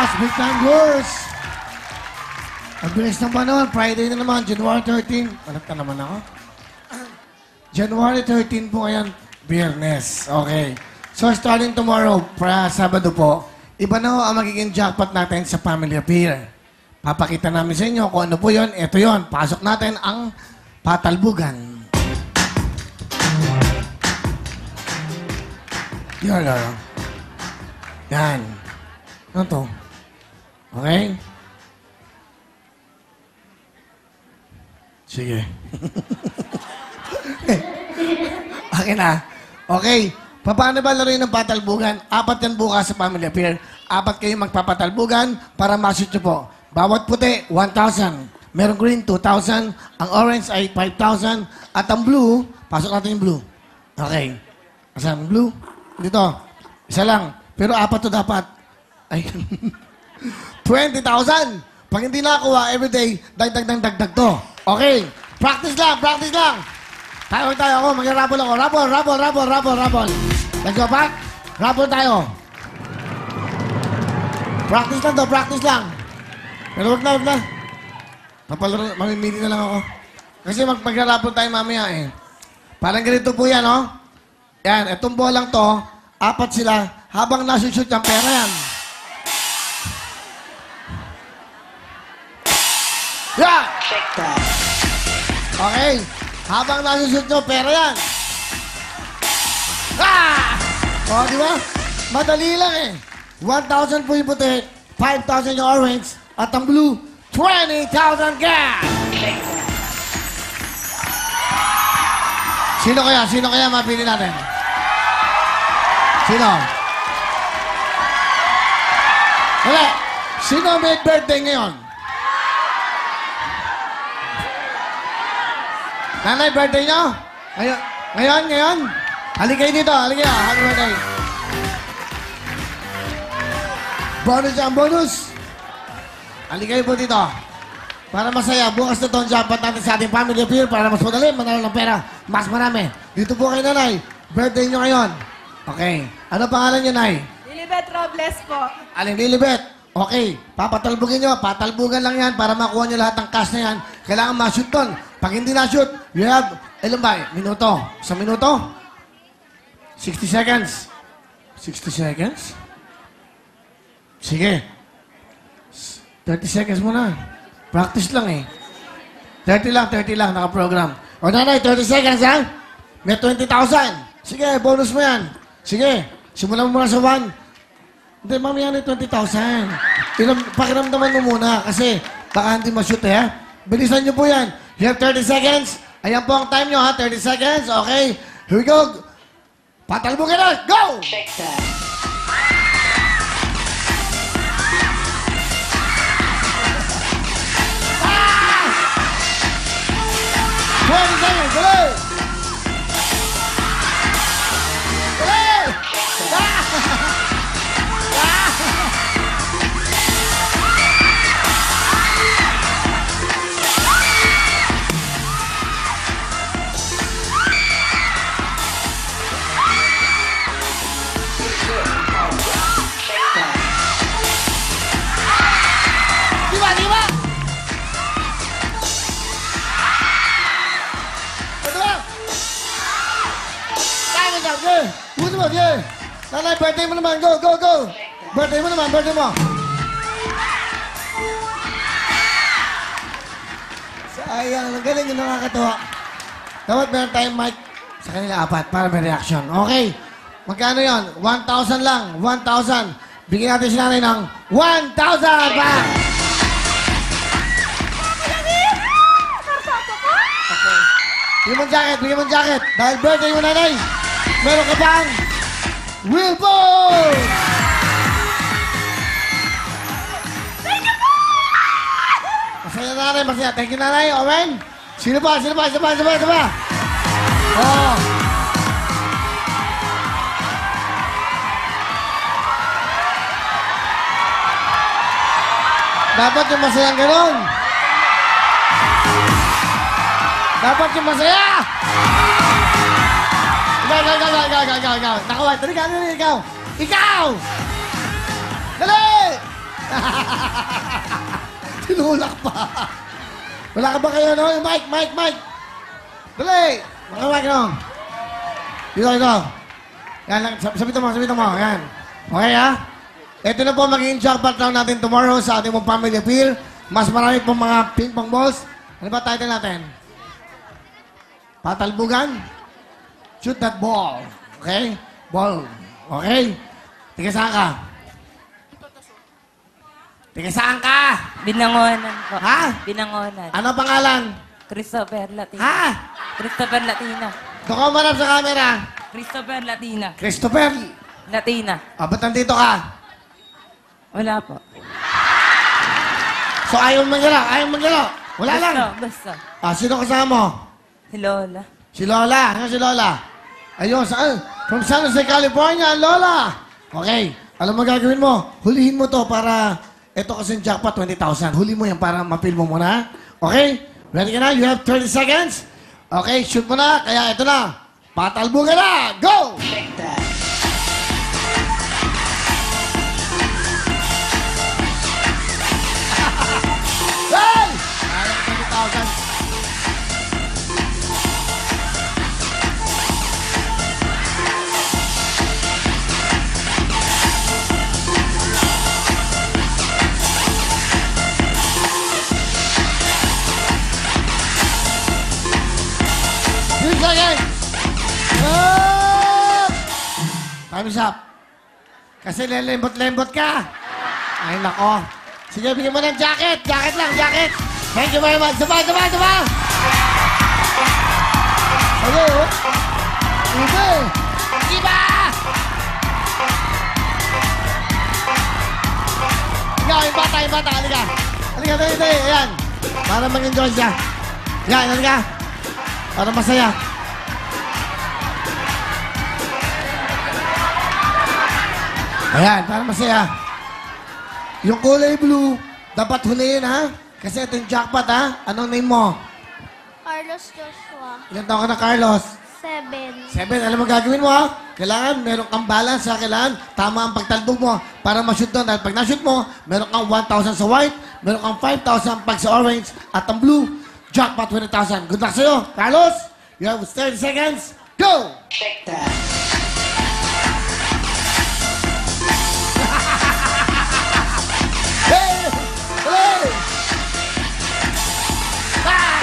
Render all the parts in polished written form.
bukas, big time girls. Ang bilis ng panahon, Friday na naman, January 13. Alam ka naman ako. January 13 po ngayon, Biyernes. Okay. So, starting tomorrow, para Sabado po, iba na ho ang magiging jackpot natin sa Family Affair. Papakita namin sa inyo kung ano po yun. Ito yun. Pasok natin ang patalbugan. Yan, yan. Yan. Ano to? Okay? Sige. Okay na. Okay. Paano ba laruin ng patalbugan? 4 yan bukas sa Family Affair. 4 kayo magpapatalbugan para ma-shoot nyo po. Bawat puti, 1,000. Merong green, 2,000. Ang orange ay 5,000. At ang blue, pasok natin yung blue. Okay. Asan ang blue? Dito. Isa lang. Pero 4 to dapat. Ay. 20,000. Pag hindi nakakuha, everyday, dagdag to. Okay. Practice lang, practice lang. Tayo ako. Mag-rabble ako. Rabble. Let's go back. Rabble tayo. Practice lang to, practice lang. Pero wag na. Mamimili na lang ako. Kasi mag-rabble tayo mamaya eh. Parang ganito po yan, oh. Yan, itong bolang to, 4 sila. Habang nasushoot yung pera yan. Yeah! Okay. Habang nasushoot nyo, pera yan. Ah! O, di ba? Madali lang eh. 1,000 po yung puti, 5,000 yung orange, at ang blue, 20,000 gas! Sino kaya mapili natin? Sino? Wala. Sino may birthday ngayon? Nanay, birthday nyo? Ngayon? Halika kayo dito, halika. Happy birthday. Bonus yan, bonus. Halika kayo po dito. Para masaya, bukas na itong jackpot natin sa ating Family Affair para mas madali, manalo ng pera, mas marami. Dito po kayo, nanay. Birthday nyo ngayon. Okay. Ano pangalan niyo, nay? Lilibet Robles po. Aling Lilibet. Okay. Papatalbugin nyo. Patalbugan lang yan para makuha nyo lahat ng cash na yan. Kailangan ma-shoot ton. Pag hindi na-shoot, you have, ilan ba? Minuto. Sa minuto? 60 seconds. 60 seconds? Sige. 30 seconds muna. Practice lang eh. 30 lang. Naka-program. O nanay, 30 seconds ha? May 20,000. Sige, bonus mo yan. Sige, simulan mo muna sa 1. Hindi, mamaya na 20,000. Pakiramdaman mo muna kasi baka hindi ma-shoot eh ha? Bilisan nyo po yan. You have 30 seconds. Ayan po ang time nyo ha, 30 seconds. Okay, here we go. Patalbugin na, go! Check that. Buti mo, yeah. Nanay, birthday mo naman. Go. Birthday mo naman, birthday mo. Sayang, ang galing yung nakakatawa. Dapat meron tayong mic sa kanila 4 para may reaction. Okay. Magkano yon? 1,000 lang. 1,000. Bigyan natin si nanay ng 1,000 pa! Okay. Bigyan mo jacket. Dahil birthday mo, nanay. Meron ka bang Wilbur! Masaya nanay, masaya. Thank you, nanay. Owen? Sino pa? Oh. Dapat yung masayang ganun. Dapat yung masaya! Ikaw. Nakaway. Dali ka, ikaw. Ikaw! Dali! Tinulak pa. Wala ka ba kayo, no? Yung mic. Dali! Mga mic, no? Dito. Yan lang, sabitan mo. Yan. Okay, ha? Ito na po magiging jackpot round natin tomorrow sa ating mong family appeal. Mas marami pong mga ping-pong balls. Ano ba title natin? Patalbugan? Shoot that ball. Okay? Ball. Okay? Tiga saan ka? Binangonan po. Ha? Binangonan. Ano pangalan? Christopher Latina. Ha? Christopher Latina. Doon ka umarap sa camera. Christopher Latina. Christopher. Latina. Ba't nandito ka? Wala po. So ayaw maglaro. Wala lang. Basta. Sino kasama mo? Si Lola. Si Lola. Ano si Lola? Ayun, saan? From San Jose, California, Lola. Okay. Alam mo gagawin mo? Hulihin mo to para... Ito kasing jackpot, 20,000. Huli mo yan para mapil mo muna. Okay? Ready ka na? You have 30 seconds. Okay, shoot mo na. Kaya ito na. Patalbugan na. Go! Hey! Parang 20,000. Second! Up! Time is up. Kasi lelembot-lembot ka. Ay, nako. Sige, bigyan mo ng jacket. Jacket lang, jacket. Thank you very much. Sabay! Okay, oh. Iba! Ikaw, yung bata. Halika. Halika. Ayan. Para mag-enjoy siya. Yan, halika. Para masaya. Ayan, para masaya. Yung kulay blue, dapat huliin, ha? Kasi ito yung jackpot, ha? Anong name mo? Carlos Joshua. Ilan taon ka na, Carlos? 7. 7. Alam mo gagawin mo, ha? Kailangan meron kang balance, ha? Kailangan tama ang pagtalbog mo para ma-shoot doon. Dahil pag na-shoot mo, meron kang 1,000 sa white, meron kang 5,000 pag sa orange, at ang blue, jackpot 20,000. Good luck sa'yo, Carlos. You have 30 seconds. Go! Check that. Hey! Hey! Ah!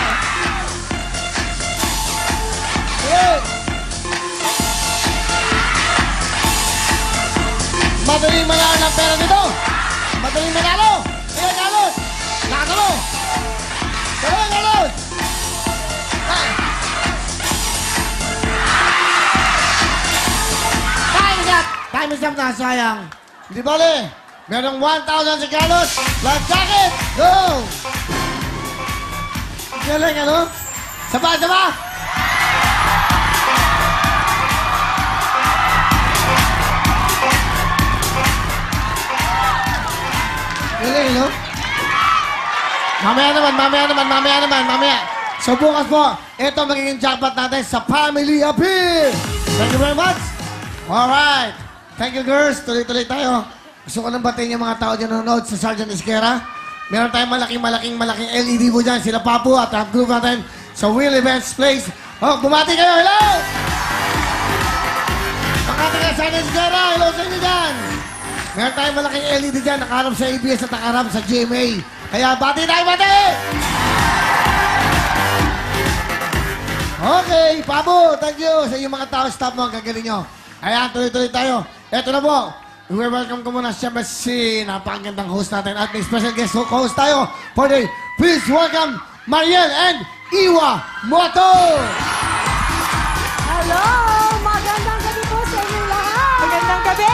Hey! Madaling manalo ng pera dito. Madaling manalo. Ayan, Carlos. Lakas mo. Tara, Carlos. Ah! Time is up na, sayang. Hindi bale. Merong 1,000 si Carlos. Last jacket. Go! Galing, ano? Saba! Galing, no? Mamaya naman. So bukas po, ito magiging jackpot natin sa Family Appeal. Thank you very much. Alright. Thank you, girls. Tuloy-tuloy tayo. Gusto ko nang batiin yung mga tao dyan nanonood sa Sergeant Isquera. Meron tayong malaking LED po dyan. Sila Papu at ang group natin sa Will Events Place. Oh, bumati kayo. Hello! Mga taga Sergeant Isquera, hello sa inyo dyan. Meron tayong malaking LED dyan. Nakaharap sa ABS at nakaharap sa GMA. Kaya bati tayo, bati! Okay, Papu, thank you sa inyong mga tao, staff mo, ang gagaling nyo. Ayan, tuloy-tuloy tayo. Eto na po. We-welcome ko muna siyempre si napakagandang host natin at may special guest host tayo for the please welcome Mariel and Iwa Moto! Hello! Magandang gabi po sa inyo lahat! Magandang gabi!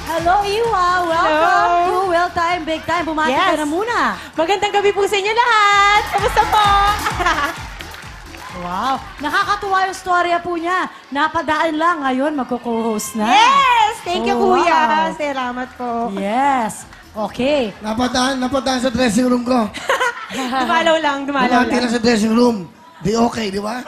Hello, Iwa! Welcome to Well Time, Big Time. Bumati ka na muna. Magandang gabi po sa inyo lahat! Kamusta po? Wow! Nakakatuwa yung storya po niya. Napadaan lang ngayon, magko-co-host na. Yes! Thank you, Oh, Kuya. wow. Salamat po. Yes! Okay. Napadaan sa dressing room ko. Dumalaw lang. Bumati lang sa dressing room. Di okay, di ba?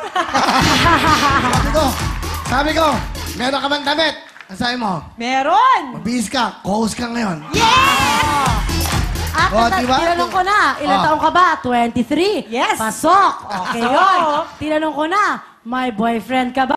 sabi ko, meron ka bang damit? Ang sabi mo, Meron! mabihis ka, co-host ka ngayon. Yes! Oh, diba? Tinanong ko na, ilang Oh. taong ka ba? 23. Yes. Pasok. Okay Pasok. yun. Tinanong ko na, may boyfriend ka ba?